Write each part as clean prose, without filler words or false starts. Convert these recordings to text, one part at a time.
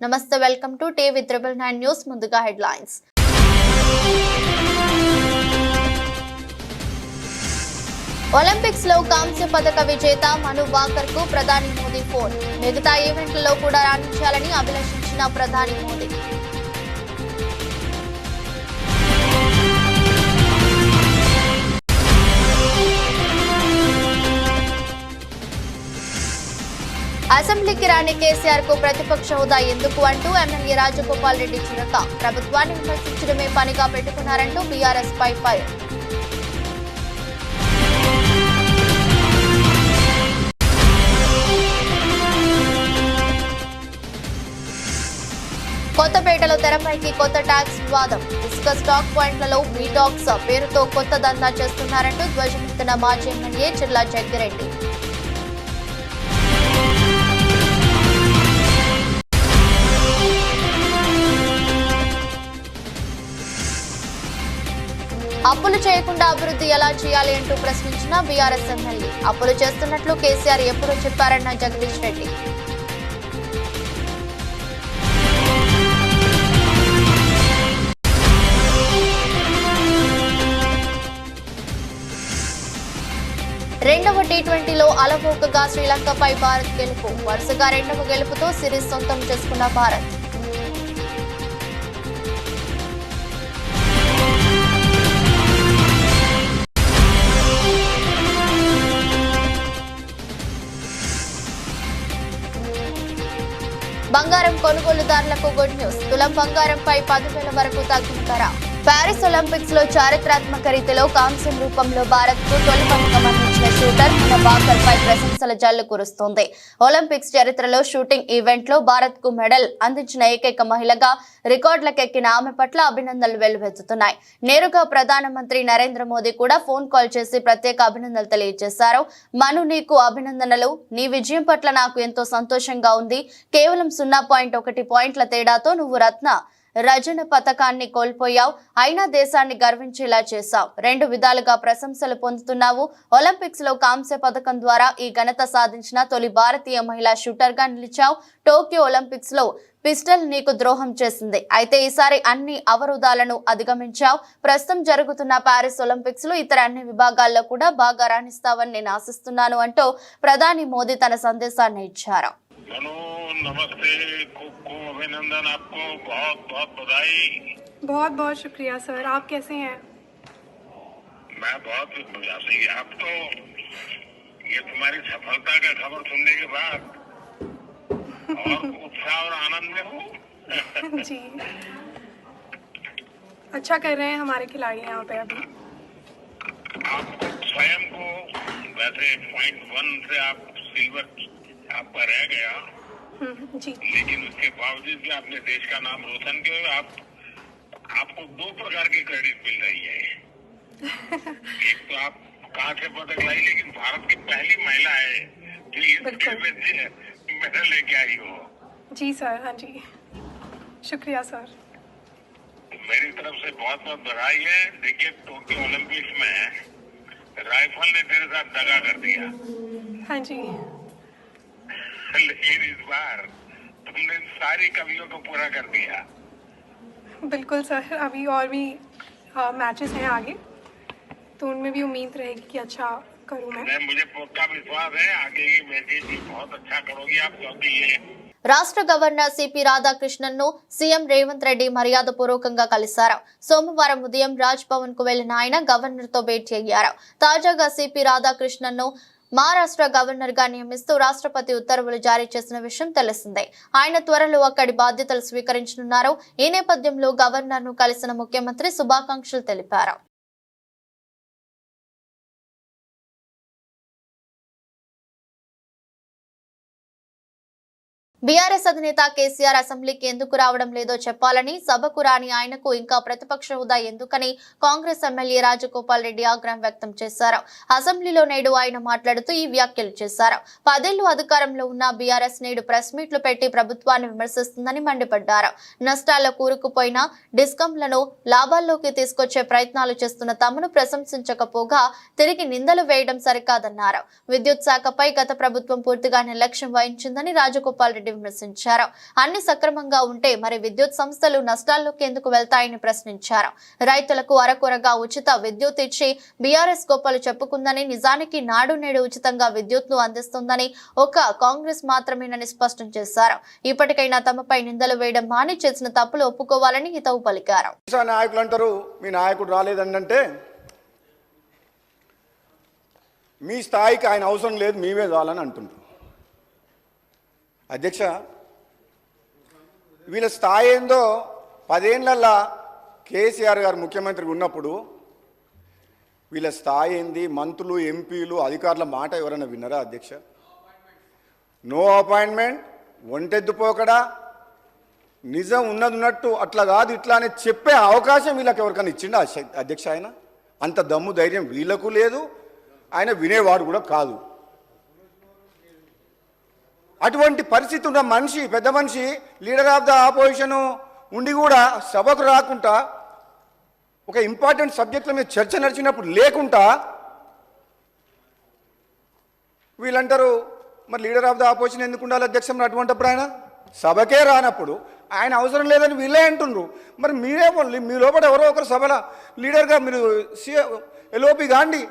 నమస్తే, welcome to TV 999 news. ముందుగా headlines. Olympics లో కాంస్య పథక విజేత మను భాకర్ కు ప్రధాని మోదీ ఫోన్. మిగతా ఈవెంట్లలో కూడా రాణించాలని అభిలషించిన ప్రధాని మోదీ. అసెంబ్లీకి రాని కేసీఆర్ కు ప్రతిపక్ష హోదా ఎందుకు అంటూ ఎమ్మెల్యే రాజగోపాల్ రెడ్డి చిరక. ప్రభుత్వాన్ని విమర్శించడమే పనిగా పెట్టుకున్నారంటూ బీఆర్ఎస్ పై ఫైర్. కొత్తపేటలో తెరపైకి కొత్త ట్యాక్స్ వివాదం. ఇసుక స్టాక్ పాయింట్లలో బీటాక్స్ పేరుతో కొత్త దందా చేస్తున్నారంటూ ధ్వజమెత్తిన మాజీ ఎమ్మెల్యే చిర్లా జగ్గిరెడ్డి. అప్పులు చేయకుండా అభివృద్ధి ఎలా చేయాలి అంటూ ప్రశ్నించిన బీఆర్ఎస్ ఎమ్మెల్యే. అప్పులు చేస్తున్నట్లు కేసీఆర్ ఎప్పుడూ చెప్పారన్న జగదీష్ రెడ్డి. రెండవ టీ20లో అలవోకగా శ్రీలంకపై భారత్ గెలుపు. వరుసగా రెండవ గెలుపుతో సిరీస్ సొంతం చేసుకున్న భారత్. బంగారం కొనుగోలుదారులకు గుడ్ న్యూస్. తులం బంగారంపై 10,000 వరకు తగ్గిన ధర. ప్యారిస్ ఒలింపిక్స్ లో చారిత్రాత్మక రీతిలో కాంస్యం రూపంలో భారత్ కు తొలి పథకం అందించిన షూటర్ మను భాకర్ పై ప్రశంసల జల్లు కురుస్తోంది. ఒలింపిక్స్ చరిత్రలో షూటింగ్ ఈవెంట్ లో భారత్ కు మెడల్ అందించిన ఏకైక మహిళగా రికార్డులకెక్కిన ఆమె పట్ల అభినందనలు వెల్లువెత్తుతున్నాయి. నేరుగా ప్రధానమంత్రి నరేంద్ర మోదీ కూడా ఫోన్ కాల్ చేసి ప్రత్యేక అభినందనలు తెలియజేశారు. మను, నీకు అభినందనలు. నీ విజయం పట్ల నాకు ఎంతో సంతోషంగా ఉంది. కేవలం 0.1 పాయింట్ల తేడాతో నువ్వు రజన పథకాన్ని కోల్పోయావు. అయినా దేశాన్ని గర్వించేలా చేశావు. 2 విధాలుగా ప్రశంసలు పొందుతున్నావు. ఒలింపిక్స్ లో కాంస్య పథకం ద్వారా ఈ ఘనత సాధించిన తొలి భారతీయ మహిళా షూటర్ గా నిలిచావు. టోక్యో ఒలింపిక్స్ లో పిస్టల్ నీకు ద్రోహం చేసింది. అయితే ఈసారి అన్ని అవరోధాలను అధిగమించావు. ప్రస్తుతం జరుగుతున్న ప్యారిస్ ఒలింపిక్స్ లో ఇతర అన్ని విభాగాల్లో కూడా బాగా రాణిస్తావని నేను ఆశిస్తున్నాను అంటూ ప్రధాని మోదీ తన సందేశాన్ని ఇచ్చారు. नमस्ते, खूब अभिनंदन, आपको बहुत बहुत बधाई। बहुत बहुत शुक्रिया सर, आप कैसे हैं? मैं बहुत बढ़िया से। आप तो ये तुम्हारी सफलता का खबर सुनने के बाद और उत्साह और आनंद में हूँ। जी, अच्छा कर रहे हैं हमारे खिलाड़ी यहाँ पे अभी। आप स्वयं को वैसे 0.1 से आप सिल्वर आपका रह गया, जी, लेकिन उसके बावजूद भी आपने देश का नाम रोशन किया। आपको 2 प्रकार की क्रेडिट मिल रही है। एक तो आप कांस्य पदक लाई, लेकिन भारत की पहली महिला है जो इस खेल में मेडल लेके आई हो। जी सर, हाँ जी, शुक्रिया सर। मेरी तरफ से बहुत बहुत बधाई है। देखिए, टोक्यो ओलंपिक्स में राइफल ने तेरे साथ दगा कर दिया। हाँ जी, लेकिन इस बार तुमने सारी कमियों को पूरा कर दिया। बिल्कुल सर, अभी और भी मैचेस हैं आगे, तो उनमें भी उम्मीद रहेगी कि अच्छा करूँ मैं। मुझे पक्का विश्वास है आगे की मैचेस भी बहुत अच्छा करोगी आप, क्योंकि ये రాష్ట్ర గవర్నర్ సిపి రాధాకృష్ణన్ ను సీఎం రేవంత్ రెడ్డి మర్యాదపూర్వకంగా కలిశారు. సోమవారం ఉదయం రాజ్ భవన్ కు వెళ్లిన ఆయన గవర్నర్ తో భేటీ అయ్యారు. తాజాగా సిపి రాధాకృష్ణన్ ను మహారాష్ట్ర గవర్నర్ గా నియమిస్తూ రాష్ట్రపతి ఉత్తర్వులు జారీ చేసిన విషయం తెలిసిందే. ఆయన త్వరలో అక్కడి బాధ్యతలు స్వీకరించనున్నారు. ఈ నేపథ్యంలో గవర్నర్ ను కలిసిన ముఖ్యమంత్రి శుభాకాంక్షలు తెలిపారు. బీఆర్ఎస్ అధినేత కేసీఆర్ అసెంబ్లీకి ఎందుకు రావడం లేదో చెప్పాలని, సభకు రాని ఆయనకు ఇంకా ప్రతిపక్ష హోదా ఎందుకని కాంగ్రెస్ ఎమ్మెల్యే రాజగోపాల్ రెడ్డి ఆగ్రహం వ్యక్తం చేశారు. అసెంబ్లీలో నేడు ఆయన మాట్లాడుతూ ఈ వ్యాఖ్యలు చేశారు. 10 ఏళ్లు అధికారంలో ఉన్న బీఆర్ఎస్ నేడు ప్రెస్ మీట్లు పెట్టి ప్రభుత్వాన్ని విమర్శిస్తుందని మండిపడ్డారు. నష్టాల్లో కూరుకుపోయిన డిస్కంలను లాభాల్లోకి తీసుకొచ్చే ప్రయత్నాలు చేస్తున్న తమను ప్రశంసించకపోగా తిరిగి నిందలు వేయడం సరికాదన్నారు. విద్యుత్ శాఖపై గత ప్రభుత్వం పూర్తిగా నిర్లక్ష్యం వహించిందని రాజగోపాల్ రెడ్డి రెడ్డి విమర్శించారు. అన్ని సక్రమంగా ఉంటే మరి విద్యుత్ సంస్థలు నష్టాల్లోకి ఎందుకు వెళ్తాయని ప్రశ్నించారు. రైతులకు అరకొరగా ఉచిత విద్యుత్ ఇచ్చి బీఆర్ఎస్ గొప్పలు చెప్పుకుందని, నిజానికి నాడు నేడు ఉచితంగా విద్యుత్ ను అందిస్తుందని ఒక కాంగ్రెస్ మాత్రమేనని స్పష్టం చేశారు. ఇప్పటికైనా తమపై నిందలు వేయడం మాని చేసిన తప్పులు ఒప్పుకోవాలని హితవు పలికారు. నాయకులు అంటారు మీ నాయకుడు రాలేదంటే మీ స్థాయికి ఆయన అవసరం లేదు, మేమే చాలని అంటుండ్రు. అధ్యక్ష, వీళ్ళ స్థాయి ఏందో 10 ఏళ్లల్లా కేసీఆర్ గారు ముఖ్యమంత్రిగా ఉన్నప్పుడు వీళ్ళ స్థాయి ఏంది, మంత్రులు ఎంపీలు అధికారుల మాట ఎవరైనా విన్నారా అధ్యక్ష? నో అపాయింట్మెంట్, ఒంటెద్దుపోకడా, నిజం ఉన్నట్టు అట్లా కాదు ఇట్లా అని చెప్పే అవకాశం వీళ్ళకి ఎవరికైనా ఇచ్చిండా అధ్యక్ష? ఆయన అంత దమ్ము ధైర్యం వీళ్ళకు లేదు, ఆయన వినేవాడు కూడా కాదు. అటువంటి పరిస్థితి ఉన్న మనిషి, పెద్ద మనిషి, లీడర్ ఆఫ్ ద ఆపోజిషన్ ఉండి కూడా సభకు రాకుండా ఒక ఇంపార్టెంట్ సబ్జెక్టుల మీద చర్చ నడిచినప్పుడు లేకుండా వీళ్ళంటారు మరి లీడర్ ఆఫ్ ద ఆపోజిషన్ ఎందుకు ఉండాలి అధ్యక్ష? మరి అటువంటిప్పుడు ఆయన సభకే రానప్పుడు ఆయన అవసరం లేదని వీళ్ళే అంటున్నారు. మరి మీరే మీ లోపల ఎవరో ఒకరు సభలో లీడర్గా మీరు ఎల్ఓపి కాండి.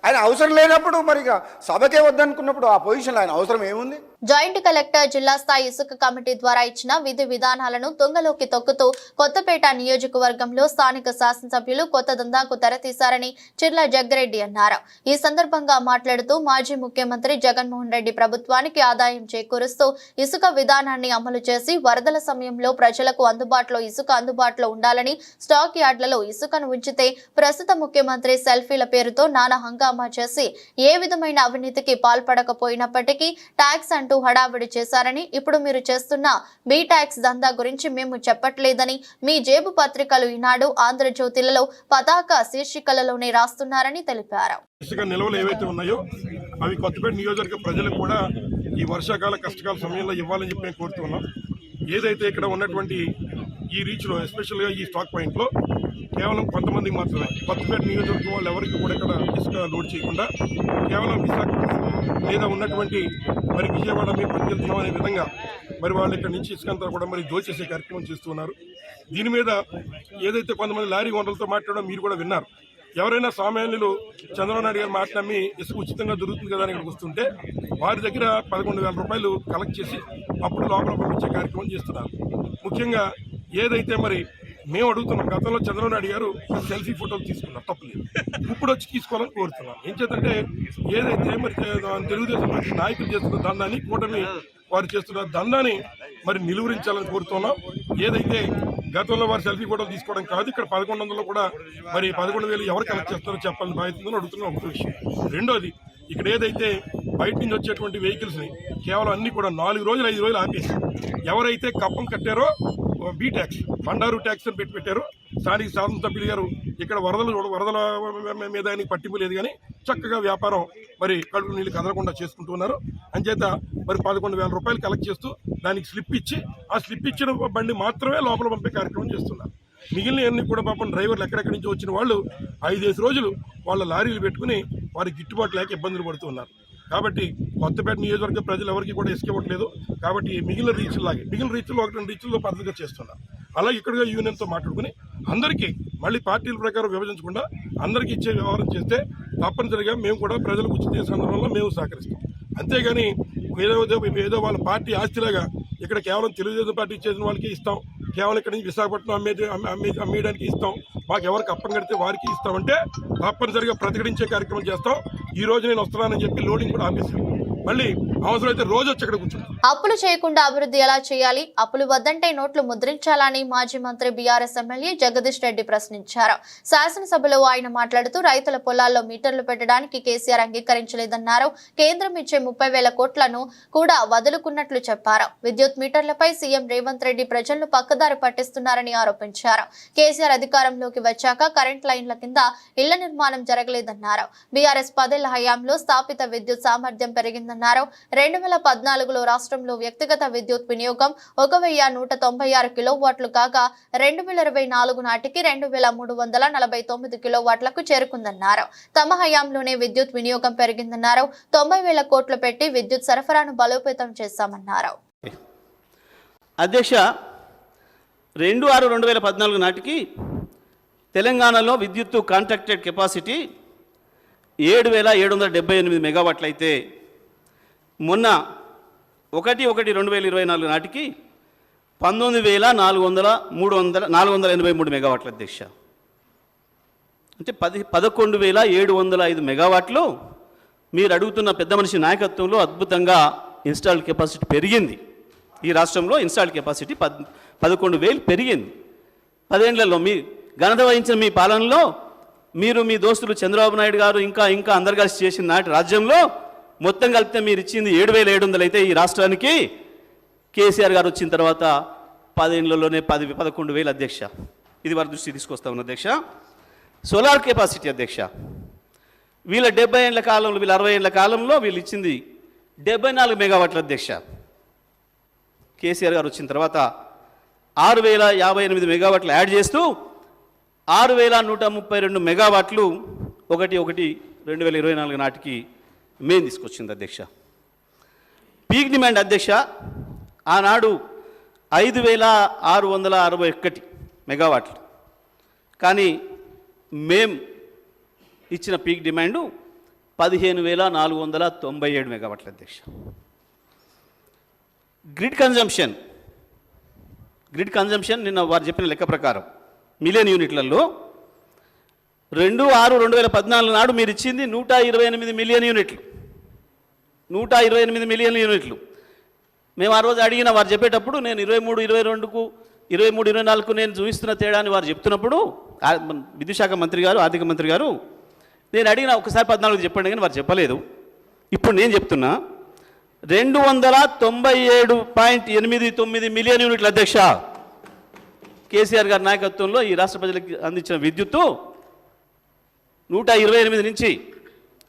ఆయన అవసరం లేనప్పుడు మరి సభకే వద్దనుకున్నప్పుడు ఆ పొజిషన్లో ఆయన అవసరం ఏముంది? జాయింట్ కలెక్టర్ జిల్లా స్థాయి ఇసుక కమిటీ ద్వారా ఇచ్చిన విధి విధానాలను తుంగలోకి తొక్కుతూ కొత్తపేట నియోజకవర్గంలో స్థానిక శాసనసభ్యులు కొత్త దందాకు తెరతీశారని చిర్ల జగ్గిరెడ్డి అన్నారు. ఈ సందర్భంగా మాట్లాడుతూ మాజీ ముఖ్యమంత్రి జగన్మోహన్ రెడ్డి ప్రభుత్వానికి ఆదాయం చేకూరుస్తూ ఇసుక విధానాన్ని అమలు చేసి వరదల సమయంలో ప్రజలకు అందుబాటులో ఉండాలని స్టాక్ యార్డ్లలో ఇసుకను ఉంచితే ప్రస్తుత ముఖ్యమంత్రి సెల్ఫీల పేరుతో నానా హంగామా చేసి ఏ విధమైన అవినీతికి పాల్పడకపోయినప్పటికీ ట్యాక్స్ అంటూ హడావిడి చేశారని, ఇప్పుడు మీరు చేస్తున్న బీ ట్యాక్స్ దందా గురించి మేము చెప్పట్లేదని, మీ జేబు పత్రికలు ఈనాడు, ఆంధ్రజ్యోతిలలో పతాక శీర్షికలలోనే రాస్తున్నారని తెలిపారు. ఇసుక నిల్వలు ఏవైతే ఉన్నాయో అవి కొత్తపేట నియోజకవర్గ ప్రజలకు కూడా ఈ వర్షాకాల కష్టకాల సమయంలో ఇవ్వాలని చెప్పి మేము కోరుతున్నాం. ఏదైతే ఇక్కడ ఉన్నటువంటి ఈ రీచ్లో ఎస్పెషల్గా ఈ స్టాక్ పాయింట్లో కేవలం కొంతమందికి మాత్రమే, కొత్తపేట నియోజకవర్గం వాళ్ళు ఎవరికి కూడా ఇక్కడ ఇసుక లోడ్ చేయకుండా కేవలం విశాఖపట్నం లేదా ఉన్నటువంటి మరి విజయవాడ మేము పట్టుకెళ్తున్నాం అనే విధంగా మరి వాళ్ళు ఇక్కడ నుంచి ఇసుక అంతా కూడా మరి దోచేసే కార్యక్రమం చేస్తున్నారు. దీని మీద ఏదైతే కొంతమంది లారీ ఓనర్లతో మాట్లాడడం మీరు కూడా విన్నారు. ఎవరైనా సామాన్యులు చంద్రబాబు నాయుడు గారు మాట నమ్మి ఇసుక ఉచితంగా దొరుకుతుంది కదా అని ఇక్కడికి వస్తుంటే వారి దగ్గర 11,000 రూపాయలు కలెక్ట్ చేసి అప్పుడు లోపల పంపించే కార్యక్రమం చేస్తున్నారు. ముఖ్యంగా ఏదైతే మరి మేము అడుగుతున్నాం, గతంలో చంద్రబాబు నాయుడు గారు సెల్ఫీ ఫోటోలు తీసుకున్నారు, తప్పలేదు. ఇప్పుడు వచ్చి తీసుకోవాలని కోరుతున్నాం. ఏం చేద్దంటే ఏదైతే మరి తెలుగుదేశం నాయకులు చేస్తున్న దందాన్ని, కూటమి వారు చేస్తున్న దందాన్ని మరి నిలువరించాలని కోరుతున్నాం. ఏదైతే గతంలో వారు సెల్ఫీ ఫోటోలు తీసుకోవడం కాదు, ఇక్కడ 1100 కూడా మరి 11,000 ఎవరు కలెక్ట్ చేస్తారో చెప్పాలని బాధ్యతను అడుగుతున్నాం. ఒక విషయం. రెండోది, ఇక్కడ ఏదైతే బయట నుంచి వచ్చేటువంటి వెహికల్స్ని కేవలం అన్ని కూడా 4 రోజులు 5 రోజులు ఆపేసి ఎవరైతే కప్పం కట్టారో బీ ట్యాక్స్, బండారు ట్యాక్స్ అని పెట్టారు. స్థానిక శాసనసభ్యులు గారు ఇక్కడ వరదల మీద ఆయనకి పట్టింపు లేదు కానీ చక్కగా వ్యాపారం మరి కడుపు నీళ్ళు కదలకుండా చేసుకుంటున్నారు. అంచేత మరి 11,000 రూపాయలు కలెక్ట్ చేస్తూ దానికి స్లిప్ ఇచ్చి ఆ స్లిప్ ఇచ్చిన బండి మాత్రమే లోపల పంపే కార్యక్రమం చేస్తున్నారు. మిగిలిన అన్ని కూడా పాపం డ్రైవర్లు ఎక్కడెక్కడి నుంచి వచ్చిన వాళ్ళు 5-5 రోజులు వాళ్ళ లారీలు పెట్టుకుని వారికి గిట్టుబాటు లేక ఇబ్బందులు పడుతున్నారు. కాబట్టి కొత్తపేట నియోజకవర్గ ప్రజలు ఎవరికి కూడా ఇసుకివ్వట్లేదు. కాబట్టి మిగిలిన రీచ్ల్లో 1-2 రీచ్ల్లో పద్ధతిగా చేస్తున్నారు. అలాగే ఇక్కడ యూనియన్తో మాట్లాడుకుని అందరికీ మళ్ళీ పార్టీల ప్రకారం విభజించకుండా అందరికీ ఇచ్చే వ్యవహారం చేస్తే తప్పనిసరిగా మేము కూడా ప్రజలకు ఉచిత సందర్భంలో మేము సహకరిస్తాం. అంతేగాని ఏదో వాళ్ళ పార్టీ ఆస్తిలాగా ఇక్కడ కేవలం తెలుగుదేశం పార్టీ చేసిన వాళ్ళకి ఇస్తాం, కేవలం ఇక్కడ నుంచి విశాఖపట్నం అమ్మేయడానికి ఇస్తాం, మాకు ఎవరికి అప్పం కడితే వారికి ఇస్తామంటే తప్పనిసరిగా ప్రతిఘటించే కార్యక్రమం చేస్తాం. ఈ రోజు నేను వస్తున్నానని చెప్పి లోడింగ్ కూడా ఆపేసాను. మళ్ళీ అవసరమైతే రోజు వచ్చి అక్కడ కూర్చుంటాం. అప్పులు చేయకుండా అభివృద్ధి ఎలా చేయాలి, అప్పులు వద్దంటే నోట్లు ముద్రించాలని మాజీ మంత్రి బీఆర్ఎస్ ఎమ్మెల్యే జగదీష్ రెడ్డి ప్రశ్నించారు. శాసనసభలో ఆయన మాట్లాడుతూ రైతుల పొలాల్లో మీటర్లు పెట్టడానికి కేసీఆర్ అంగీకరించలేదన్నారు. కేంద్రం ఇచ్చే 30,000 కోట్లను కూడా వదులుకున్నట్లు చెప్పారు. విద్యుత్ మీటర్లపై సీఎం రేవంత్ రెడ్డి ప్రజలను పక్కదారి పట్టిస్తున్నారని ఆరోపించారు. కేసీఆర్ అధికారంలోకి వచ్చాక కరెంట్ లైన్ల కింద ఇళ్ల నిర్మాణం జరగలేదన్నారు. బీఆర్ఎస్ 10 ఏళ్ల హయాంలో స్థాపిత విద్యుత్ సామర్థ్యం పెరిగిందన్నారు. 2014లో రాష్ట్రంలో వ్యక్తిగత విద్యుత్ వినియోగం 1,196 కిలోవాట్లు కాగా 2024 నాటికి 2,349 కిలోవాట్లకు చేరుకుందన్నారు. తమ హయాంలోనే విద్యుత్ వినియోగం పెరిగిందన్నారు. 90,000 కోట్లు పెట్టి విద్యుత్ సరఫరాను బలోపేతం చేశామన్నారు. అధ్యక్ష, 2/6/2014 నాటికి తెలంగాణలో విద్యుత్తు కాంట్రాక్టెడ్ కెపాసిటీ 7,778 మెగావాట్లు అయితే మొన్న 1/1/2024 నాటికి 19,483 మెగావాట్ల అధ్యక్ష. అంటే 11,705 మెగావాట్లు మీరు అడుగుతున్న పెద్ద మనిషి నాయకత్వంలో అద్భుతంగా ఇన్స్టాల్డ్ కెపాసిటీ పెరిగింది. ఈ రాష్ట్రంలో ఇన్స్టాల్డ్ కెపాసిటీ 11,000 పెరిగింది 10 ఏళ్లలో. మీ ఘనత వహించిన మీ పాలనలో మీరు మీ దోస్తులు చంద్రబాబు నాయుడు గారు ఇంకా అందరు కలిసి చేసిన నాటి రాజ్యంలో మొత్తం కలిపితే మీరు ఇచ్చింది 7,700 అయితే ఈ రాష్ట్రానికి కేసీఆర్ గారు వచ్చిన తర్వాత 10 ఏళ్లలోనే 11,000 అధ్యక్ష. ఇది వారి దృష్టి తీసుకొస్తా ఉన్న అధ్యక్ష. సోలార్ కెపాసిటీ అధ్యక్ష, వీళ్ళ 70 ఏళ్ల కాలంలో, వీళ్ళ 60 ఏళ్ల కాలంలో వీళ్ళు ఇచ్చింది 74 మెగావాట్ల అధ్యక్ష. కేసీఆర్ గారు వచ్చిన తర్వాత 6,058 మెగావాట్లు యాడ్ చేస్తూ 6,132 మెగావాట్లు 1/1/2024 నాటికి మేము తీసుకొచ్చింది అధ్యక్ష. పీక్ డిమాండ్ అధ్యక్ష ఆనాడు 5,661 మెగావాట్లు, కానీ మేం ఇచ్చిన పీక్ డిమాండు 15,497 మెగావాట్ల అధ్యక్ష. గ్రిడ్ కన్జంప్షన్ నిన్న వారు చెప్పిన లెక్క ప్రకారం మిలియన్ యూనిట్లలో 2/6/2014 నాడు మీరు ఇచ్చింది 128 మిలియన్ యూనిట్లు. 128 మిలియన్ యూనిట్లు. మేము ఆ రోజు అడిగిన వారు చెప్పేటప్పుడు నేను 23-22కు 23-24కు నేను చూపిస్తున్న తేడాని వారు చెప్తున్నప్పుడు విద్యుత్ శాఖ మంత్రి గారు, ఆర్థిక మంత్రి గారు, నేను అడిగిన ఒకసారి 14 చెప్పండి కానీ వారు చెప్పలేదు. ఇప్పుడు నేను చెప్తున్నా 297.89 మిలియన్ యూనిట్ల అధ్యక్ష. కేసీఆర్ గారి నాయకత్వంలో ఈ రాష్ట్ర ప్రజలకు అందించిన విద్యుత్తు 128 నుంచి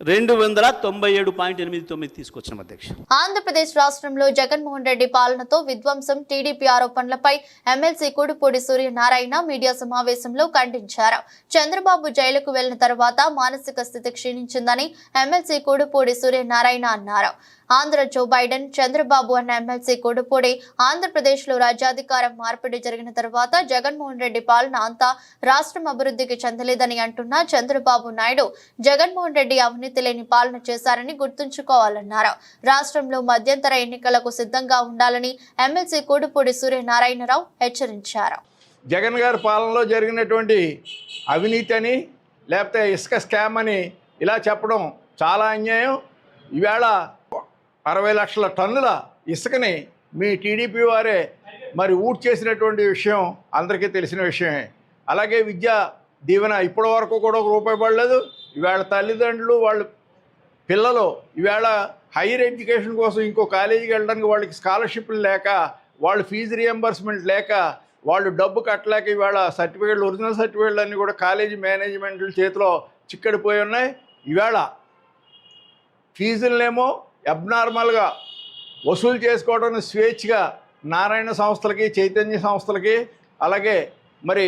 297.89 తీసుకొచ్చిన అధ్యక్ష. ఆంధ్రప్రదేశ్ రాష్ట్రంలో జగన్మోహన్ రెడ్డి పాలనతో విధ్వంసం, టీడీపీ ఆరోపణలపై ఎమ్మెల్సీ కూడుపూడి సూర్యనారాయణ మీడియా సమావేశంలో ఖండించారు. చంద్రబాబు జైలుకు వెళ్లిన తర్వాత మానసిక స్థితి క్షీణించిందని ఎమ్మెల్సీ కూడుపూడి సూర్యనారాయణ అన్నారు. ఆంధ్ర జో బైడెన్, చంద్రబాబు అన్న ఎమ్మెల్సీ కూడుపూడి ఆంధ్రప్రదేశ్ లో రాజ్యాధికారం మార్పిడి జరిగిన తర్వాత జగన్మోహన్ రెడ్డి పాలన అంతా రాష్ట్రం అభివృద్ధికి చెందలేదని అంటున్న చంద్రబాబు నాయుడు జగన్మోహన్ రెడ్డి అవినీతి లేని పాలన చేశారని గుర్తుంచుకోవాలన్నారు. రాష్ట్రంలో మధ్యంతర ఎన్నికలకు సిద్ధంగా ఉండాలని ఎమ్మెల్సీ కూడుపూడి సూర్యనారాయణరావు హెచ్చరించారు. జగన్ గారి పాలనలో జరిగినటువంటి అవినీతి అని లేకపోతే ఇసుక స్కామ్ అని ఇలా చెప్పడం చాలా అన్యాయం. ఈవేళ 60 లక్షల టన్నుల ఇసుకని మీ టీడీపీ వారే మరి ఊట్ చేసినటువంటి విషయం అందరికీ తెలిసిన విషయమే. అలాగే విద్యా దీవెన ఇప్పటి వరకు కూడా రూపాయి పడలేదు. ఈవేళ తల్లిదండ్రులు వాళ్ళ పిల్లలు ఈవేళ హైయర్ ఎడ్యుకేషన్ కోసం ఇంకో కాలేజీకి వెళ్ళడానికి వాళ్ళకి స్కాలర్షిప్లు లేక, వాళ్ళు ఫీజు రియంబర్స్మెంట్ లేక, వాళ్ళు డబ్బు కట్టలేక ఈవేళ సర్టిఫికేట్లు, ఒరిజినల్ సర్టిఫికేట్లు అన్నీ కూడా కాలేజీ మేనేజ్మెంట్ల చేతిలో చిక్కడిపోయి ఉన్నాయి. ఈవేళ ఫీజులనేమో అబ్నార్మల్గా వసూలు చేసుకోవడం స్వేచ్ఛగా నారాయణ సంస్థలకి, చైతన్య సంస్థలకి, అలాగే మరి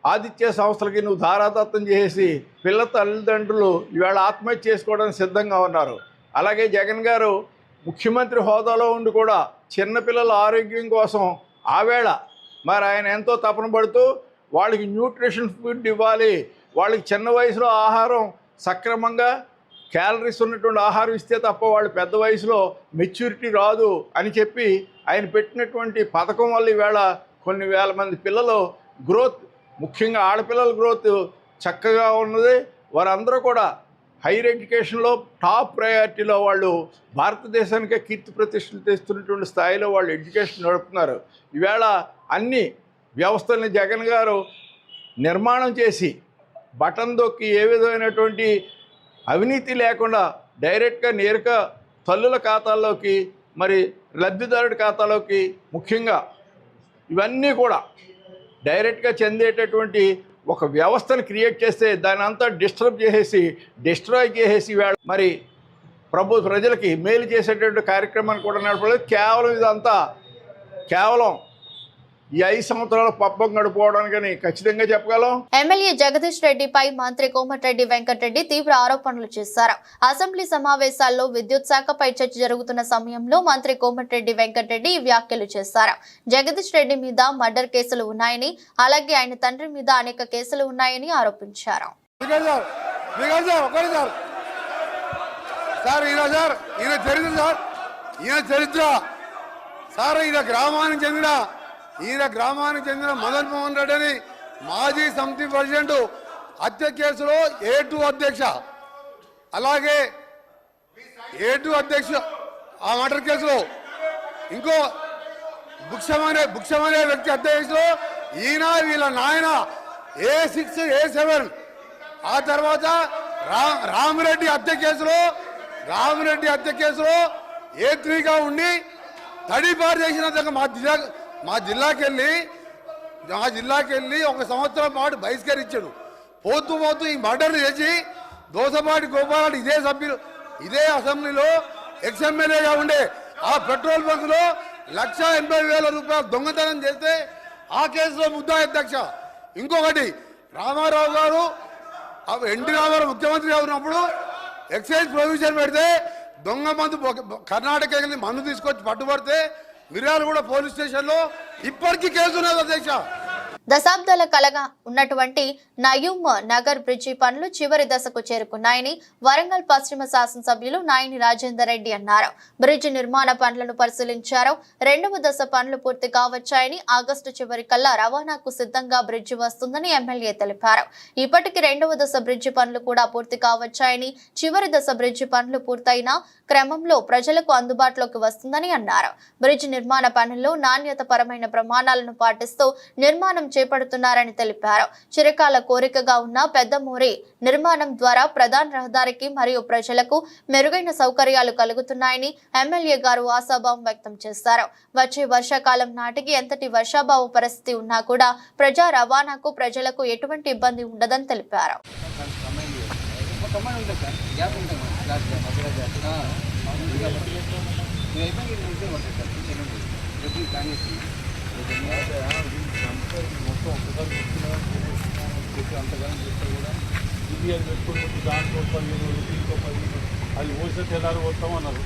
ఆదిత్య సంస్థలకి నువ్వు ధారాదత్తం చేసి పిల్ల తల్లిదండ్రులు ఈవేళ ఆత్మహత్య చేసుకోవడానికి సిద్ధంగా ఉన్నారు. అలాగే జగన్ గారు ముఖ్యమంత్రి హోదాలో ఉండి కూడా చిన్నపిల్లల ఆరోగ్యం కోసం ఆవేళ మరి ఆయన ఎంతో తపన పడుతూ వాళ్ళకి న్యూట్రిషన్ ఫుడ్ ఇవ్వాలి, వాళ్ళకి చిన్న వయసులో ఆహారం సక్రమంగా క్యాలరీస్ ఉన్నటువంటి ఆహారం ఇస్తే తప్ప వాళ్ళు పెద్ద వయసులో మెచ్యూరిటీ రాదు అని చెప్పి ఆయన పెట్టినటువంటి పథకం వల్ల ఈవేళ కొన్ని వేల మంది పిల్లలు గ్రోత్, ముఖ్యంగా ఆడపిల్లల గ్రోత్ చక్కగా ఉన్నది. వారందరూ కూడా హైయర్ ఎడ్యుకేషన్లో టాప్ ప్రయారిటీలో వాళ్ళు భారతదేశానికే కీర్తి ప్రతిష్టలు తెస్తున్నటువంటి స్థాయిలో వాళ్ళు ఎడ్యుకేషన్ నడుపుతున్నారు. ఈవేళ అన్ని వ్యవస్థల్ని జగన్ గారు నిర్మాణం చేసి బటన్ దొక్కి ఏ విధమైనటువంటి అవినీతి లేకుండా డైరెక్ట్గా నేరుగా తల్లుల ఖాతాల్లోకి, మరి లబ్ధిదారుడి ఖాతాలోకి ముఖ్యంగా ఇవన్నీ కూడా డైరెక్ట్గా చెందేటటువంటి ఒక వ్యవస్థను క్రియేట్ చేస్తే దాని అంతా డిస్ట్రాయ్ చేసేసి మరి ప్రజలకి మేలు చేసేటటువంటి కార్యక్రమాన్ని కూడా నడపలేదు. కేవలం ఇదంతా కేవలం ఈ 5 సంవత్సరాల పబ్బం గడుపుకోవడానికని ఖచ్చితంగా చెప్పగలం. ఎమ్మెల్యే జగదీష్ రెడ్డిపై మంత్రి కోమటిరెడ్డి వెంకటరెడ్డి తీవ్ర ఆరోపణలు చేశారు. అసెంబ్లీ సమావేశాల్లో విద్యుత్ శాఖపై చర్చ జరుగుతున్న సమయంలో మంత్రి కోమటిరెడ్డి వెంకటరెడ్డి ఈ వ్యాఖ్యలు చేశారు. జగదీష్ రెడ్డి మీద మర్డర్ కేసులు ఉన్నాయని, అలాగే ఆయన తండ్రి మీద అనేక కేసులు ఉన్నాయని ఆరోపించారు. గ్రామానికి చెందిన మదన్ మోహన్ రెడ్డి అని మాజీ సమితి ప్రెసిడెంట్ హత్య కేసులో A2 అధ్యక్ష, అలాగే A2 అధ్యక్ష ఆ మర్డర్ కేసులో ఇంకో భుక్షం అనే వ్యక్తి హత్య కేసులో ఈయన వీళ్ళ నాయన A6 A7, ఆ తర్వాత రామిరెడ్డి హత్య కేసులో A3గా ఉండి తడిపారు చేసిన మా జిల్లాకి వెళ్ళి 1 సంవత్సరం పాటు బహిష్కరించాడు. పోతూ ఈ మర్డర్ చేసి దోసపాటి గోపాల్ ఇదే అసెంబ్లీలో ఎక్స్ఎమ్మెల్యేగా ఉండే ఆ పెట్రోల్ బంకులో 1,80,000 రూపాయలు దొంగతనం చేస్తే ఆ కేసులో ముద్దాయి అధ్యక్ష. ఇంకొకటి రామారావు గారు ఎన్టీ రామారావు ముఖ్యమంత్రిగా ఉన్నప్పుడు ఎక్సైజ్ ప్రొవిజన్ పెడితే దొంగ మందు కర్ణాటక వెళ్ళి మందు తీసుకొచ్చి పట్టుబడితే మిర్యాలగూడ పోలీస్ స్టేషన్లో ఇప్పటికీ కేసు ఉన్నది అధ్యక్ష. దశాబ్దాల కలగా ఉన్నటువంటి నయూమ్ నగర్ బ్రిడ్జి పనులు చివరి దశకు చేరుకున్నాయని వరంగల్ పశ్చిమ శాసనసభ్యులు నాయని రాజేందర్ రెడ్డి అన్నారు. బ్రిడ్జి నిర్మాణ పనులను పరిశీలించారు. 2వ దశ పనులు పూర్తి కావచ్చాయని, ఆగస్టు చివరికల్లా రవాణాకు సిద్ధంగా బ్రిడ్జి వస్తుందని ఎమ్మెల్యే తెలిపారు. ఇప్పటికి 2వ దశ బ్రిడ్జి పనులు కూడా పూర్తి కావచ్చాయని, చివరి దశ బ్రిడ్జి పనులు పూర్తయిన క్రమంలో ప్రజలకు అందుబాటులోకి వస్తుందని అన్నారు. బ్రిడ్జి నిర్మాణ పనుల్లో నాణ్యత పరమైన ప్రమాణాలను పాటిస్తూ నిర్మాణం చేపడుతున్నారని తెలిపారు. చిరకాల కోరికగా ఉన్న పెద్దమూరి నిర్మాణం ద్వారా ప్రధాన రహదారికి మరియు ప్రజలకు మెరుగైన సౌకర్యాలు కలుగుతున్నాయని ఎమ్మెల్యే గారు ఆశాభావం వ్యక్తం చేశారు. వచ్చే వర్షాకాలం నాటికి ఎంతటి వర్షాభావ పరిస్థితి ఉన్నా కూడా ప్రజా రవాణాకు ప్రజలకు ఎటువంటి ఇబ్బంది ఉండదని తెలిపారు. దాంట్లో 15 దీంట్లో 10 అది పోసేది ఎలాగో వస్తామన్నారు.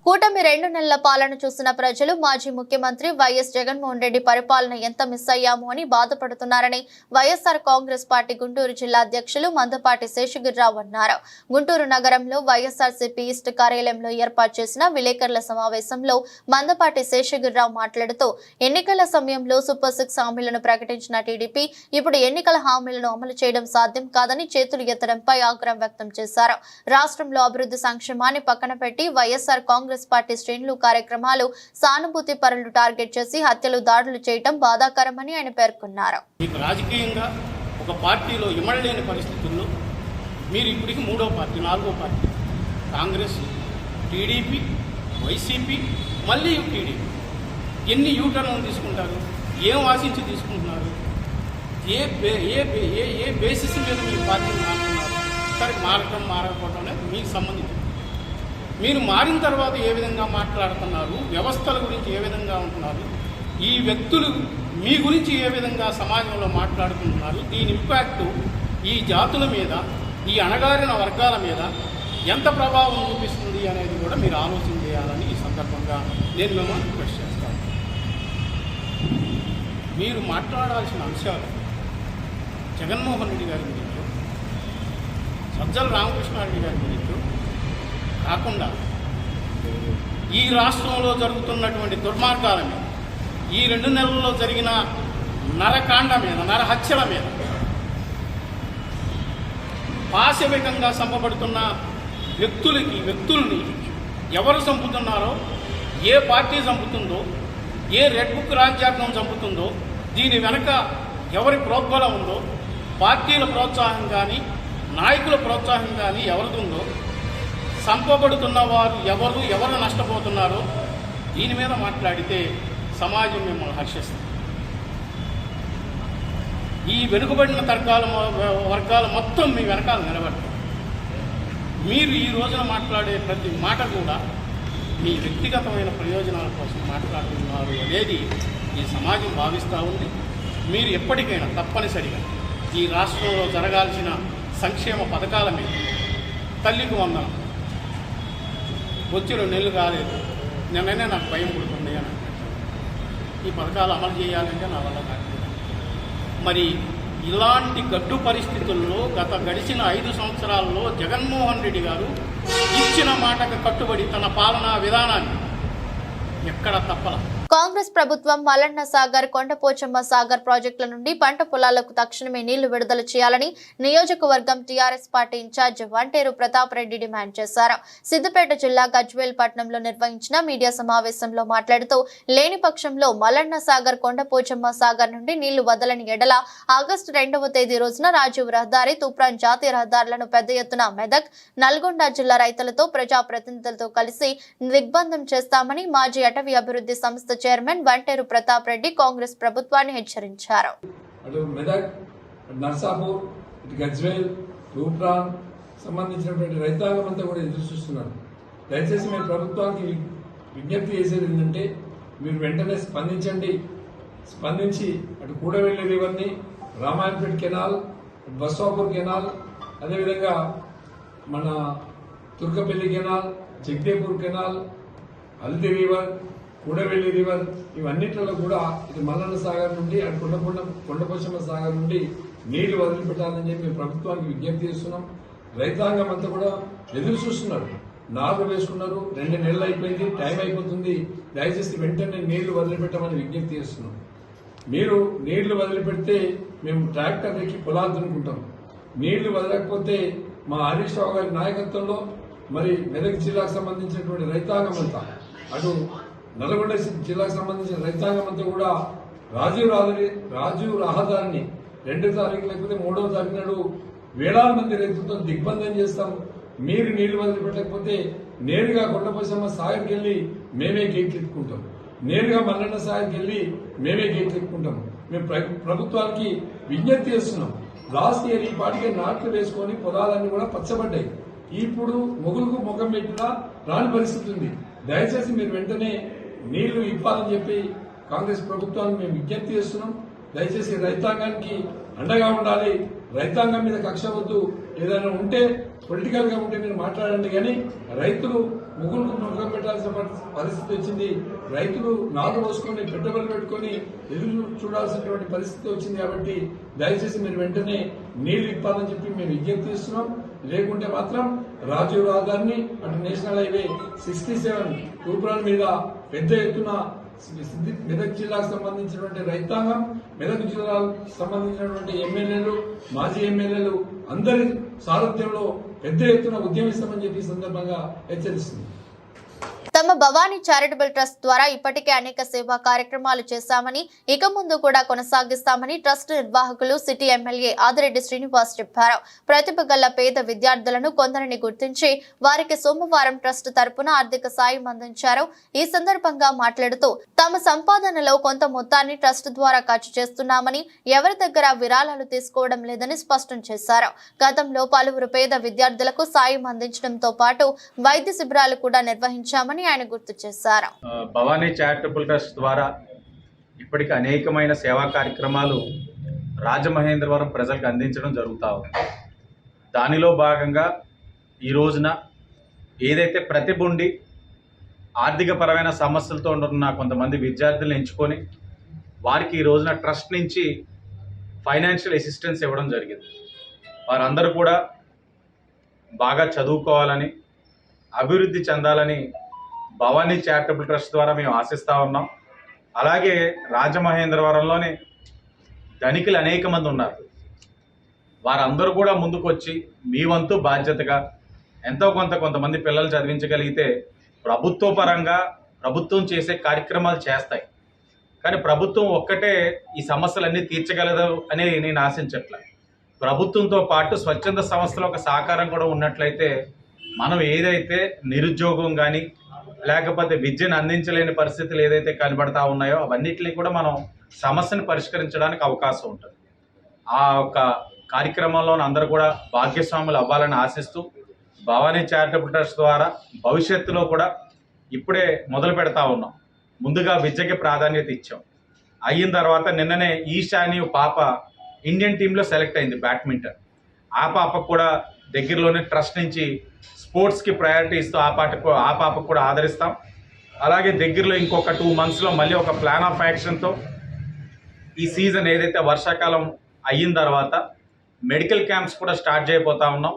కూటమి 2 నెలల పాలన చూసిన ప్రజలు మాజీ ముఖ్యమంత్రి వైఎస్ జగన్మోహన్ రెడ్డి పరిపాలన ఎంత మిస్ అయ్యాము అని బాధపడుతున్నారని వైఎస్ఆర్ కాంగ్రెస్ పార్టీ గుంటూరు జిల్లా అధ్యక్షులు మందపాటి శేషగిరిరావు అన్నారు. గుంటూరు నగరంలో వైఎస్ఆర్సీపీ ఈస్ట్ కార్యాలయంలో ఏర్పాటు చేసిన విలేకరుల సమావేశంలో మందపాటి శేషగిరిరావు మాట్లాడుతూ ఎన్నికల సమయంలో సూపర్ 6 హామీలను ప్రకటించిన టీడీపీ ఇప్పుడు ఎన్నికల హామీలను అమలు చేయడం సాధ్యం కాదని చేతులు ఎత్తడంపై ఆగ్రహం వ్యక్తం చేశారు. రాష్ట్రంలో అభివృద్ధి సంక్షేమాన్ని పక్కన పెట్టి వైఎస్ఆర్ కాంగ్రెస్ పార్టీ శ్రేణులు కార్యక్రమాలు సానుభూతి పరులు టార్గెట్ చేసి హత్యలు దాడులు చేయడం బాధాకరమని ఆయన పేర్కొన్నారు. రాజకీయంగా ఒక పార్టీలో ఇమడలేని పరిస్థితుల్లో మీరు ఇప్పటికి 3వ పార్టీ 4వ పార్టీ కాంగ్రెస్, టీడీపీ, వైసీపీ, మళ్ళీ టీడీపీ ఎన్ని యూటర్న్లు తీసుకుంటారు? ఏం ఆశించి తీసుకుంటున్నారు? ఏ బేసిస్ మీద మీ పార్టీని మారుతున్నారు? సరే, మారకపోవడం అనేది మీకు సంబంధించింది. మీరు మారిన తర్వాత ఏ విధంగా మాట్లాడుతున్నారు, వ్యవస్థల గురించి ఏ విధంగా ఉంటున్నారు, ఈ వ్యక్తులు మీ గురించి ఏ విధంగా సమాజంలో మాట్లాడుకుంటున్నారు, దీని ఇంపాక్ట్ ఈ జాతుల మీద, ఈ అణగారిన వర్గాల మీద ఎంత ప్రభావం చూపిస్తుంది అనేది కూడా మీరు ఆలోచన చేయాలని ఈ సందర్భంగా నేను మిమ్మల్ని రిక్వెస్ట్ చేస్తాను. మీరు మాట్లాడాల్సిన అంశాలు జగన్మోహన్ రెడ్డి గారి గురించో, సజ్జల రామకృష్ణారెడ్డి గారి గురించో కాకుండా ఈ రాష్ట్రంలో జరుగుతున్నటువంటి దుర్మార్గాల మీద, ఈ 2 నెలల్లో జరిగిన నరకాండ మీద, నరహత్యల మీద, పాశవికంగా చంపబడుతున్న వ్యక్తుల్ని ఎవరు చంపుతున్నారో, ఏ పార్టీ చంపుతుందో, ఏ రెడ్ బుక్ రాజ్యాంగం చంపుతుందో, దీని వెనక ఎవరి ప్రోద్బలం ఉందో, పార్టీల ప్రోత్సాహం కానీ నాయకుల ప్రోత్సాహం కానీ ఎవరిదుందో, చంపబడుతున్న వారు ఎవరు నష్టపోతున్నారో దీని మీద మాట్లాడితే సమాజం మిమ్మల్ని హర్షిస్తుంది. ఈ వెనుకబడిన వర్గాలు మొత్తం మీ వెనకాల నిలబడతారు. మీరు ఈ రోజున మాట్లాడే ప్రతి మాట కూడా మీ వ్యక్తిగతమైన ప్రయోజనాల కోసం మాట్లాడుతున్నారు అనేది ఈ సమాజం భావిస్తూ ఉంది. మీరు ఎప్పటికైనా తప్పనిసరిగా ఈ రాష్ట్రంలో జరగాల్సిన సంక్షేమ పథకాల మీద తల్లికి వందనం వచ్చి 2 నెలలు కాలేదు, నిన్ననే నాకు భయం పుడుతుంది అని ఈ పథకాలు అమలు చేయాలంటే నా వల్ల కాదు. మరి ఇలాంటి గడ్డు పరిస్థితుల్లో గడిచిన 5 సంవత్సరాల్లో జగన్మోహన్ రెడ్డి గారు ఇచ్చిన మాటకు కట్టుబడి తన పాలనా విధానాన్ని ఎక్కడ తప్పల. కాంగ్రెస్ ప్రభుత్వం మల్లన్న సాగర్, కొండపోచమ్మ సాగర్ ప్రాజెక్టుల నుండి పంట పొలాలకు తక్షణమే నీళ్లు విడుదల చేయాలని నియోజకవర్గం TRS party in charge Vanteru Pratap Reddy demand చేశారు. సిద్దిపేట జిల్లా గజ్వేల్ పట్టణంలో నిర్వహించిన మీడియా సమావేశంలో మాట్లాడుతూ లేని పక్షంలో మల్లన్న సాగర్, కొండపోచమ్మ సాగర్ నుండి నీళ్లు వదలని ఎడల ఆగస్టు 2వ తేదీ రోజున రాజీవ్ రహదారి, తూప్రాన్ జాతీయ రహదారులను పెద్ద ఎత్తున మెదక్, నల్గొండ జిల్లా రైతులతో, ప్రజాప్రతినిధులతో కలిసి దిగ్బంధం చేస్తామని మాజీ అటవీ అభివృద్ధి సంస్థ చైర్మన్ వంటేరు ప్రతాప్ రెడ్డి కాంగ్రెస్ ప్రభుత్వాన్ని హెచ్చరించారు. అటు మెదక్, నర్సాపూర్, ఇటు గజ్వేల్, తూప్రాన్ సంబంధించినటువంటి రైతాంగం అంతా కూడా ఎదురు చూస్తున్నారు. దయచేసి మీరు ప్రభుత్వానికి విజ్ఞప్తి చేసేది ఏంటంటే మీరు వెంటనే స్పందించి అటు కూడవెల్లి రివర్ని, రామాయణపేట కెనాల్, బస్వాపూర్ కెనాల్, అదేవిధంగా మన Turkapalli canal, Jagdepur canal, Haldi river, Kudavelli river ఇవన్నిట్లలో కూడా ఇది మల్లన్న సాగర్ నుండి అటు కొండపోచమ్మ సాగర్ నుండి నీళ్లు వదిలిపెట్టాలని చెప్పి మేము ప్రభుత్వానికి విజ్ఞప్తి చేస్తున్నాం. రైతాంగం అంతా కూడా ఎదురు చూస్తున్నారు. నారు వేసుకున్నారు, 2 నెలలు అయిపోయింది, టైం అయిపోతుంది. దయచేసి వెంటనే నీళ్లు వదిలిపెట్టమని విజ్ఞప్తి చేస్తున్నాం. మీరు నీళ్లు వదిలిపెడితే మేము ట్రాక్టర్ ఎక్కి పొలాలు దున్నుకుంటాం. నీళ్లు వదలకపోతే మా హరీష్ రావు గారి నాయకత్వంలో మరి మెదక్ జిల్లాకు సంబంధించినటువంటి రైతాంగం అంతా, అటు నల్గొండ జిల్లాకు సంబంధించిన రైతాంగం అంతా కూడా రాజీవ్ రహదారిని 2వ తారీఖు లేకపోతే 3వ తారీఖు నాడు వేలాది మంది రైతులతో దిగ్బంధం చేస్తాం. మీరు నీళ్లు వదిలిపెట్టకపోతే నేరుగా కొండపోచమ్మ సాగర్కి వెళ్లి మేమే గేట్లు ఎత్తుకుంటాం, నేరుగా మల్లన్న సాగర్కి వెళ్లి మేమే గేట్లు ఎత్తుకుంటాం. మేము ప్రభుత్వానికి విజ్ఞప్తి చేస్తున్నాం. లాస్ట్ ఇయర్ ఈ పాటికే నాట్లు వేసుకొని పొలాలన్నీ కూడా పచ్చబడ్డాయి. ఇప్పుడు మొగులకు ముఖం పెట్టినా రాని పరిస్థితి ఉంది. దయచేసి మీరు వెంటనే నీళ్లు ఇవ్వాలని చెప్పి కాంగ్రెస్ ప్రభుత్వాన్ని మేము విజ్ఞప్తి చేస్తున్నాం. దయచేసి రైతాంగానికి అండగా ఉండాలి. రైతాంగం మీద కక్ష వద్దు. ఏదైనా ఉంటే పొలిటికల్ గా ఉంటే మీరు మాట్లాడండి, కానీ రైతులు ముగ్గురు ముఖం పెట్టాల్సిన పరిస్థితి వచ్చింది. రైతులు నారు పోసుకొని పెట్టుబడులు పెట్టుకొని ఎదురు చూడాల్సినటువంటి పరిస్థితి వచ్చింది. కాబట్టి దయచేసి మీరు వెంటనే నీళ్లు ఇవ్వాలని చెప్పి మేము విజ్ఞప్తి చేస్తున్నాం. లేకుంటే మాత్రం రాజీవ్ రహదారిని, అటు నేషనల్ హైవే 67 తూప్రాన్ మీద పెద్ద ఎత్తున మెదక్ జిల్లాకు సంబంధించినటువంటి రైతాంగం, మెదక్ జిల్లాకు సంబంధించినటువంటి ఎమ్మెల్యేలు, మాజీ ఎమ్మెల్యేలు అందరి సారథ్యంలో పెద్ద ఎత్తున ఉద్యమిస్తామని చెప్పి సందర్భంగా హెచ్చరిస్తుంది. తమ భవానీ చారిటబుల్ ట్రస్ట్ ద్వారా ఇప్పటికే అనేక సేవా కార్యక్రమాలు చేశామని, ఇక ముందు కూడా కొనసాగిస్తామని ట్రస్ట్ నిర్వాహకులు సిటీ ఎమ్మెల్యే ఆదిరెడ్డి శ్రీనివాస్ చెప్పారు. ప్రతిభ గల పేద విద్యార్థులను కొందరిని గుర్తించి వారికి సోమవారం ట్రస్ట్ తరపున ఆర్థిక సాయం అందించారు. ఈ సందర్భంగా మాట్లాడుతూ తమ సంపాదనలో కొంత మొత్తాన్ని ట్రస్ట్ ద్వారా ఖర్చు చేస్తున్నామని, ఎవరి దగ్గర విరాళాలు తీసుకోవడం లేదని స్పష్టం చేశారు. గతంలో పలువురు పేద విద్యార్థులకు సాయం అందించడంతో పాటు వైద్య శిబిరాలు కూడా నిర్వహించామని ఆయన గుర్తు చేశారు. భవానీ చారిటబుల్ ట్రస్ట్ ద్వారా ఇప్పటికి అనేకమైన సేవా కార్యక్రమాలు రాజమహేంద్రవరం ప్రజలకు అందించడం జరుగుతూ ఉంది. దానిలో భాగంగా ఈ రోజున ఏదైతే ప్రతిభ ఉండి ఆర్థికపరమైన సమస్యలతో ఉన్న కొంతమంది విద్యార్థులను ఎంచుకొని వారికి ఈ రోజున ట్రస్ట్ నుంచి ఫైనాన్షియల్ అసిస్టెన్స్ ఇవ్వడం జరిగింది. వారందరూ కూడా బాగా చదువుకోవాలని, అభివృద్ధి చెందాలని భవానీ చారిటబుల్ ట్రస్ట్ ద్వారా మేము ఆశిస్తూ ఉన్నాం. అలాగే రాజమహేంద్రవరంలోనే ధనికులు అనేక మంది ఉన్నారు. వారందరూ కూడా ముందుకు వచ్చి మీ వంతు బాధ్యతగా ఎంతో కొంతమంది పిల్లలు చదివించగలిగితే ప్రభుత్వ పరంగా ప్రభుత్వం చేసే కార్యక్రమాలు చేస్తాయి. కానీ ప్రభుత్వం ఒక్కటే ఈ సమస్యలన్నీ తీర్చగలదు అని నేను ఆశించట్లే. ప్రభుత్వంతో పాటు స్వచ్ఛంద సంస్థల ఒక సహకారం కూడా ఉన్నట్లయితే మనం ఏదైతే నిరుద్యోగం కానీ లేకపోతే విద్యను అందించలేని పరిస్థితులు ఏదైతే కనబడతా ఉన్నాయో అవన్నిటిని కూడా మనం సమస్యను పరిష్కరించడానికి అవకాశం ఉంటుంది. ఆ యొక్క కార్యక్రమంలో అందరూ కూడా భాగ్యస్వాములు అవ్వాలని ఆశిస్తూ భవానీ చారిటబుల్ ట్రస్ట్ ద్వారా భవిష్యత్తులో కూడా ఇప్పుడే మొదలు పెడతా ఉన్నాం. ముందుగా విద్యకి ప్రాధాన్యత ఇచ్చాం. అయిన తర్వాత నిన్ననే ఈశాని పాప ఇండియన్ టీంలో సెలెక్ట్ అయింది బ్యాడ్మింటన్. ఆ పాపకు కూడా దగ్గరలోనే ట్రస్ట్ నుంచి స్పోర్ట్స్కి ప్రయారిటీ ఇస్తూ ఆ పాపకు కూడా ఆదరిస్తాం. అలాగే దగ్గరలో ఇంకొక 2 monthsలో మళ్ళీ ఒక ప్లాన్ ఆఫ్ యాక్షన్తో ఈ సీజన్ ఏదైతే వర్షాకాలం అయిన తర్వాత మెడికల్ క్యాంప్స్ కూడా స్టార్ట్ చేయబోతా ఉన్నాం.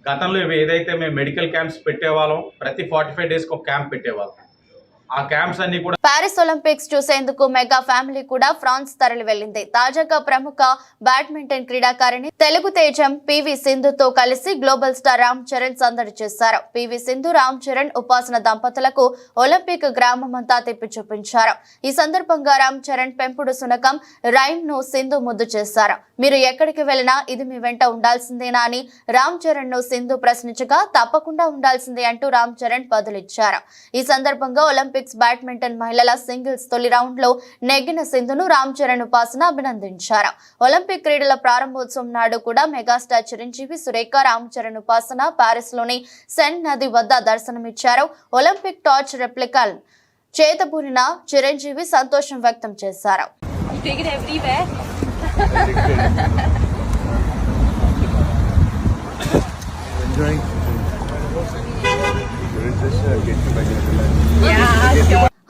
గతంలో ఏదైతే మేము మెడికల్ క్యాంప్స్ పెట్టేవాళ్ళం, ప్రతి 45 daysకి ఒక క్యాంప్ పెట్టేవాళ్ళం. ఆ క్యాంప్స్ అన్ని కూడా పారిస్ ఒలింపిక్స్ చూసేందుకు మెగా ఫ్యామిలీ కూడా ఫ్రాన్స్ తరలి వెళ్లింది. తాజాగా ప్రముఖ బ్యాడ్మింటన్ క్రీడాకారిణి తెలుగు తేజం పివి సింధుతో కలిసి గ్లోబల్ స్టార్ రామ్ చరణ్ సందడి చేశారు. పివి సింధు, రామ్ చరణ్, ఉపాసన దంపతులకు ఒలింపిక్ గ్రామమంతా తిప్పి చూపించారు. ఈ సందర్భంగా రామ్ చరణ్ పెంపుడు సునకం రైన్ ను సింధు ముద్దు చేశారు. మీరు ఎక్కడికి వెళ్ళినా ఇది మీ వెంట ఉండాల్సిందేనా అని రామ్ చరణ్ ను సింధు ప్రశ్నించగా తప్పకుండా ఉండాల్సిందే అంటూ రామ్ చరణ్ బదులిచ్చారు. ఈ సందర్భంగా ఒలింపిక్స్ బ్యాడ్మింటన్ మహిళల సింగిల్స్ తొలి రౌండ్ లో నెగ్గిన సింధును రామ్ చరణ్, ఉపాసన అభినందించారు. ఒలింపిక్ క్రీడల ప్రారంభోత్సవం నాడు కూడా మెగాస్టార్ చిరంజీవి, సురేఖ, రామ్ చరణ్, ఉపాసన పారిస్ లోని సెన్ నది వద్ద దర్శనమిచ్చారు. ఒలింపిక్ టార్చ్ రెప్లికల్ చేతబూనిన చిరంజీవి సంతోషం వ్యక్తం చేశారు.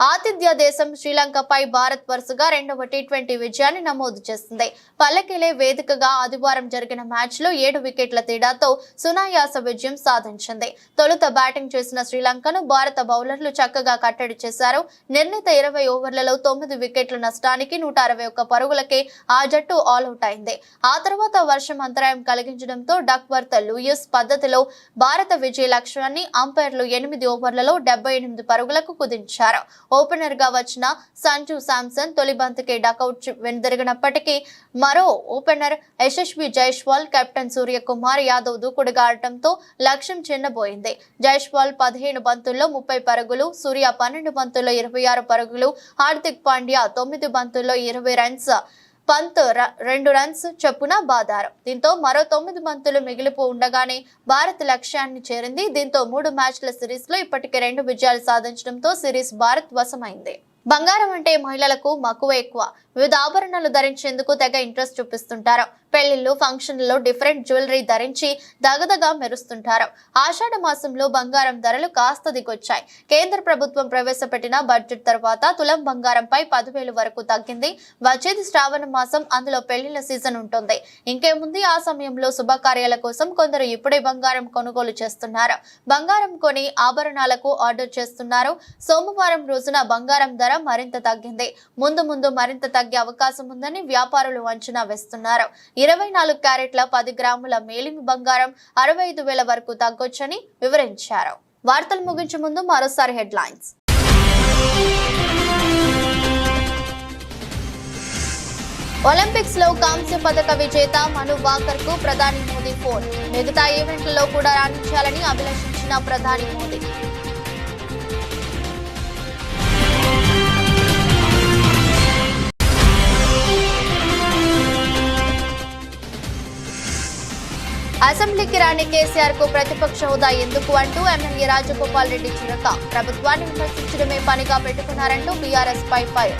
ఆతిథ్య దేశం శ్రీలంకపై భారత్ వరుసగా 2వ T20 విజయాన్ని నమోదు చేసింది. పల్లెకెలే వేదికగా ఆదివారం జరిగిన మ్యాచ్ లో 7 వికెట్ల తేడాతో సునాయాస విజయం సాధించింది. తొలుత బ్యాటింగ్ చేసిన శ్రీలంకను భారత బౌలర్లు చక్కగా కట్టడి చేశారు. నిర్ణీత 20 ఓవర్లలో 9 వికెట్ల నష్టానికి 161 పరుగులకే ఆ జట్టు ఆల్అౌట్ అయింది. ఆ తర్వాత వర్షం అంతరాయం కలిగించడంతో డక్వర్త్ లూయిస్ పద్ధతిలో భారత విజయ లక్ష్యాన్ని అంపైర్లు 8 ఓవర్లలో 78 పరుగులకు కుదించారు. ఓపెనర్ గా వచ్చిన సంజు శాంసన్ తొలి బంతికే డకౌట్ వెనుదిరిగినప్పటికీ మరో ఓపెనర్ యశస్వి జైస్వాల్, కెప్టెన్ సూర్యకుమార్ యాదవ్ దూకుడుగా ఆడటంతో లక్ష్యం చిన్నబోయింది. జైస్వాల్ 15 బంతుల్లో 30 పరుగులు, సూర్య 12 బంతుల్లో 26 పరుగులు, హార్దిక్ పాండ్యా 9 బంతుల్లో 20 రన్స్, పంత్ 2 రన్స్ చొప్పున బాదారు. దీంతో మరో 9 బంతులు మిగిలిపో ఉండగానే భారత్ లక్ష్యాన్ని చేరింది. దీంతో 3 మ్యాచ్ల సిరీస్ లో ఇప్పటికే 2 విజయాలు సాధించడంతో సిరీస్ భారత్ వశమైంది. బంగారం అంటే మహిళలకు మక్కువ ఎక్కువ. వివిధ ఆభరణాలు ధరించేందుకు తెగ ఇంట్రెస్ట్ చూపిస్తుంటారు. పెళ్లిళ్ళు, ఫంక్షన్లలో డిఫరెంట్ జ్యువెలరీ ధరించి దగదగా మెరుస్తుంటారు. ఆషాఢ మాసంలో బంగారం ధరలు కాస్త దిగొచ్చాయి. కేంద్ర ప్రభుత్వం ప్రవేశపెట్టిన బడ్జెట్ తర్వాత తులం బంగారంపై 10,000 వరకు తగ్గింది. వచ్చేది శ్రావణ మాసం, అందులో పెళ్లిళ్ల సీజన్ ఉంటుంది. ఇంకేముంది, ఆ సమయంలో శుభకార్యాల కోసం కొందరు ఇప్పుడే బంగారం కొనుగోలు చేస్తున్నారు. బంగారం కొని ఆభరణాలకు ఆర్డర్ చేస్తున్నారు. సోమవారం రోజున బంగారం ధర మరింత తగ్గింది. ముందు మరింత తగ్గే అవకాశం ఉందని వ్యాపారులు అంచనా వేస్తున్నారు. 24 క్యారెట్ల 10 గ్రాముల మేలిమి బంగారం 65,000 వరకు తగ్గొచ్చని వివరించారు. వార్తలు ముగించే ముందు మరోసారి హెడ్లైన్స్. ఒలింపిక్స్ లో కాంస్య పథక విజేత మను వాకర్ కు ప్రధాని మోదీ ఫోన్. మిగతా ఈవెంట్లలో కూడా రాణించాలని అభిలషించిన ప్రధాని మోదీ. అసెంబ్లీకి రాని కేసీఆర్ కు ప్రతిపక్ష హోదా ఎందుకు అంటూ ఎమ్మెల్యే రాజగోపాల్ రెడ్డి చురక. ప్రభుత్వాన్ని విమర్శించడమే పనిగా పెట్టుకున్నారంటూ బీఆర్ఎస్ పై ఫైర్.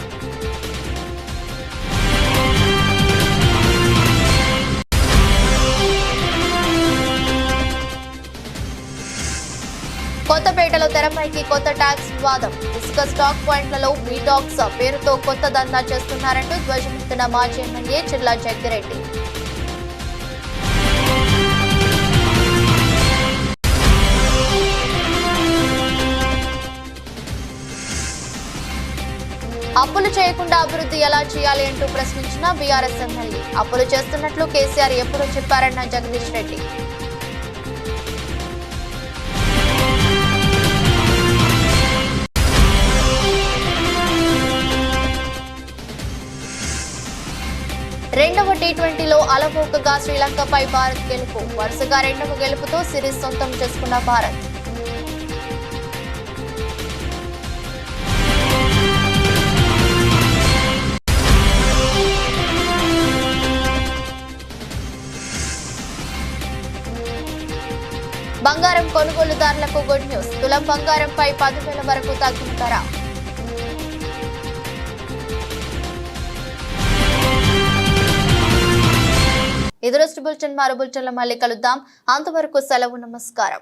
కొత్తపేటలో తెరపైకి కొత్త ట్యాక్స్ వివాదం. ఇసుక స్టాక్ పాయింట్లలో మీటాక్స్ పేరుతో కొత్త దందా చేస్తున్నారంటూ ధ్వజమెత్తిన మాజీ ఎమ్మెల్యే చిర్లా జగ్గిరెడ్డి. అప్పులు చేయకుండా అభివృద్ధి ఎలా చేయాలి అంటూ ప్రశ్నించిన బీఆర్ఎస్ ఎమ్మెల్యే. అప్పులు చేస్తున్నట్లు కేసీఆర్ ఎప్పుడో చెప్పారన్న జగదీష్ రెడ్డి. రెండవ T20లో అలవోకగా శ్రీలంకపై భారత్ గెలుపు. వరుసగా 2వ గెలుపుతో సిరీస్ సొంతం చేసుకున్న భారత్. బంగారం కొనుగోలు కొనుగోలుదారులకు గుడ్ న్యూస్. తులం బంగారంపై 10,000 వరకు తగ్గిన ధర. ఇది రోజు బులెటిన్. మరో బులెటిన్లో మళ్ళీ కలుద్దాం. అంతవరకు సెలవు. నమస్కారం.